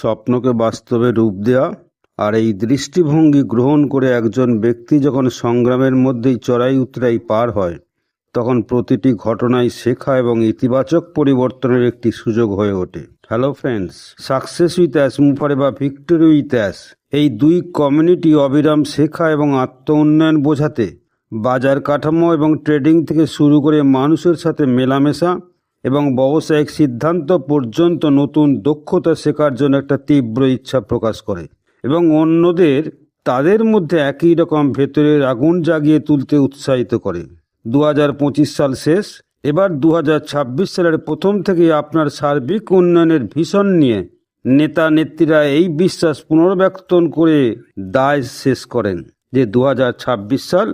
স্বপ্নকে বাস্তবে রূপ দেওয়া। আর এই দৃষ্টিভঙ্গি গ্রহণ করে একজন ব্যক্তি যখন সংগ্রামের মধ্যেই চড়াই উতরাই পার হয়, তখন প্রতিটি ঘটনায় শেখা এবং ইতিবাচক পরিবর্তনের একটি সুযোগ হয়ে ওঠে। হ্যালো ফ্রেন্ডস, সাকসেস উইথ অ্যাশ মুফারে বা ভিক্টরি উইথ অ্যাশ, এই দুই কমিউনিটি অবিরাম শেখা এবং আত্ম উন্নয়ন বোঝাতে বাজার কাঠামো এবং ট্রেডিং থেকে শুরু করে মানুষের সাথে মেলামেশা এবং ব্যবসায়িক সিদ্ধান্ত পর্যন্ত নতুন দক্ষতা শেখার জন্য একটা তীব্র ইচ্ছা প্রকাশ করে এবং অন্যদের তাদের মধ্যে একই রকম ভেতরের আগুন জাগিয়ে তুলতে উৎসাহিত করে। 2025 সাল শেষ, এবার 2026 সালের প্রথম থেকেই আপনার সার্বিক উন্নয়নের ভিশন নিয়ে নেতা নেত্রীরা এই বিশ্বাস পুনর্ব্যক্তন করে দায় শেষ করেন যে 2026 সাল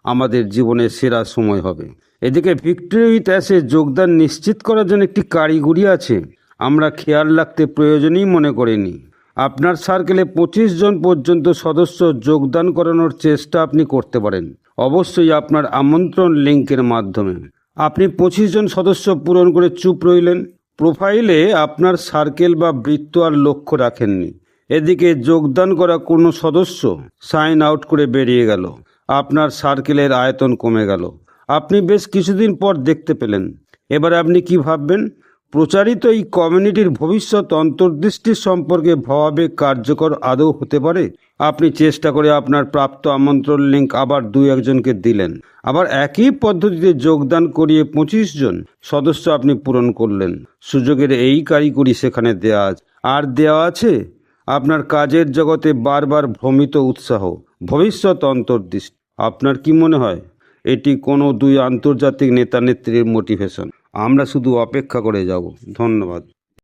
আমাদের জীবনের সেরা সময় হবে। এদিকে ভিক্টরি উইথ অ্যাশে যোগদান নিশ্চিত করার জন্য একটি কারিগরি আছে আমরা খেয়াল রাখতে প্রয়োজনই মনে করিনি। আপনার সার্কেলে 25 জন পর্যন্ত সদস্য যোগদান করানোর চেষ্টা আপনি করতে পারেন, অবশ্যই আপনার আমন্ত্রণ লিঙ্কের মাধ্যমে। আপনি 25 জন সদস্য পূরণ করে চুপ রইলেন, প্রোফাইলে আপনার সার্কেল বা বৃত্ত আর লক্ষ্য রাখেননি। এদিকে যোগদান করা কোনো সদস্য সাইন আউট করে বেরিয়ে গেল, আপনার সার্কেলের আয়তন কমে গেল। আপনি বেশ কিছুদিন পর দেখতে পেলেন। এবার আপনি কি ভাববেন? প্রচারিত এই কমিউনিটির ভবিষ্যৎ অন্তর্দৃষ্টির সম্পর্কে ভাবাবে কার্যকর আদৌ হতে পারে? আপনি চেষ্টা করে আপনার প্রাপ্ত আমন্ত্রণ লিঙ্ক আবার 2-1 জনকে দিলেন, আবার একই পদ্ধতিতে যোগদান করিয়ে 25 জন সদস্য আপনি পূরণ করলেন। সুযোগের এই কারিগরি সেখানে দেওয়া আছে আপনার কাজের জগতে বারবার ভ্রমিত উৎসাহ, ভবিষ্যৎ অন্তর্দৃষ্টি। আপনার কি মনে হয় এটি কোনো 2 আন্তর্জাতিক নেতা নেত্রীর মোটিভেশন? আমরা শুধু অপেক্ষা করে যাব। ধন্যবাদ।